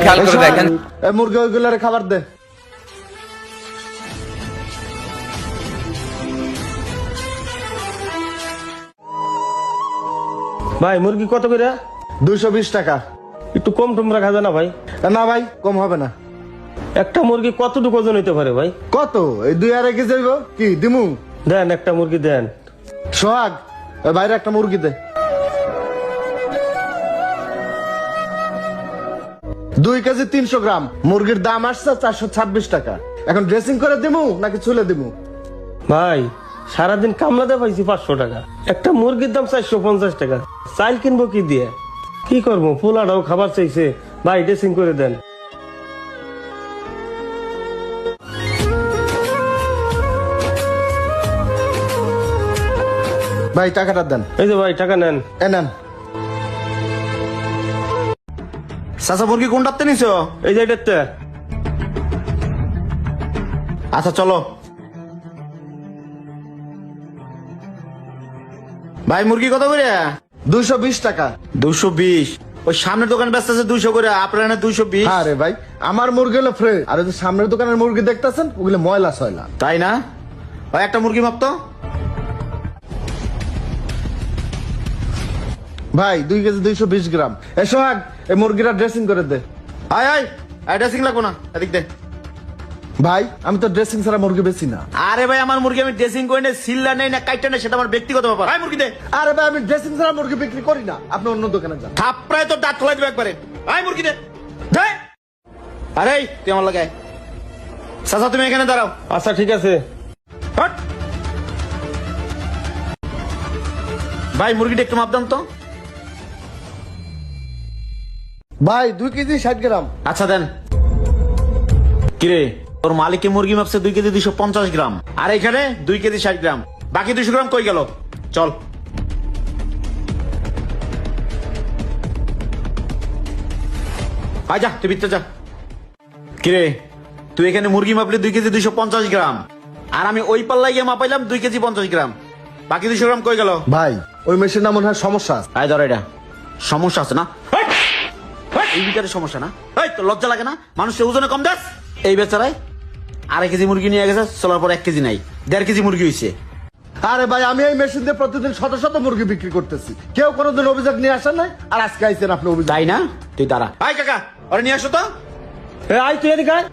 খেয়াল করে দেখেন। মুরগি ওইগুলোর খাবার দে। ভাই মুরগি কত করে? 220 টাকা। একটু কম টম রাখা যায় না ভাই? না ভাই, কম হবে না। একটা মুরগি কতটুকু ওজন হইতে পারে ভাই? কত? এই 2.5 কেজি হইব কি দিমু? দেন একটা মুরগি দেন। সোহাগ, ওই বাইরে একটা মুরগি দে। 2 কেজি 300 গ্রাম। মুরগির দাম আসছে 426 টাকা। এখন ড্রেসিং করে দিমু নাকি চুলে দিমু? ভাই সারাদিন কামলাতে পাইছি 500 টাকা, একটা মুরগির দাম 450 টাকা। চাল কিনবো কি দিয়ে? কি করবো? পোলাটাও খাবার চাইছে। ভাই ড্রেসিং করে দেন। ভাই টাকাটা দেন। এই যে ভাই টাকা নেন। নেন। চাচা মুরগি কোনটাতে নিছো? এই যে এটাতে। আচ্ছা চলো ভাই। মুরগি কত করে? 220 টাকা। 220? ওই সামনের দোকান ব্যস্ত আছে 200 করে, আপনার 220? আরে ভাই, আমার মুরগি হলো ফ্রেশ, আর ওই যে সামনের দোকানের মুরগি দেখতেছেন ওগুলো ময়লা সয়লা। তাই না ভাই? একটা মুরগি মাপ তো। ভাই 2 কেজি 220 গ্রাম। এ সোহাগ, এই মুরগিটা ড্রেসিং করে দে। আয় আয় আয়, ড্রেসিং লাগবো না, এদিক দে। ভাই আমি তো ড্রেসিং ছাড়া মুরগি বেশি না। আরে ভাই আমার মুরগি আমি ড্রেসিং করি না, সিল্লা নেই না কাইটা নেই, সেটা আমার ব্যক্তিগত ব্যাপার। আয় মুরগি দে। আরে ভাই আমি ড্রেসিং ছাড়া মুরগি বিক্রি করি না, আপনি অন্য দোকানে যান। থাপড়ায় তো দাঁত খোলাই দেবে একবারে। আয় মুরগি দে। দে। আরে তুই আমার লাগায়। চাচা তুমি এখানে দাঁড়াও। আচ্ছা ঠিক আছে। হট। ভাই মুরগিটা একটু মাপ দাম তো। ভাই 2 কেজি 60 গ্রাম। আচ্ছা দেন। কিরে তোর মালিকের মুরগি মাপছে 2 কেজি 250 গ্রাম, আর এখানে 2 কেজি 60 গ্রাম, বাকি 200 গ্রাম কই গেল? চল। আয় যা, তুই ভিতরে যা। কিরে তুই এখানে মুরগি মাপলি 2 কেজি 250 গ্রাম, আর আমি ওই পাল্লায় গিয়ে মাপাইলাম 2 কেজি 50 গ্রাম, বাকি 200 গ্রাম কই গেল? ভাই ওই মেশিন না মনে হয় সমস্যা আছে। আয় ধর, এটা সমস্যা আছে না? এই বিচারে সমস্যা না? এই তো লজ্জা লাগে না? মানুষের ওজনে কম দেস। এই বেচারায় 2.5 কেজি মুরগি নিয়ে গেছে, চলার পর 1 কেজি নাই, 1.5 কেজি মুরগি হয়েছে। আরে ভাই আমি এই মেশিন দিয়ে প্রতিদিন শত শত মুরগি বিক্রি করতেছি, কেউ কোনোদিন অভিযোগ নিয়ে আসেন নাই, আর আজকে আইছেন আপনি অভিযোগ। তাই না? তুই দাঁড়া। আয় কাকা, ওরা নিয়ে আসো তো। আয় তুই এদিকে আয়।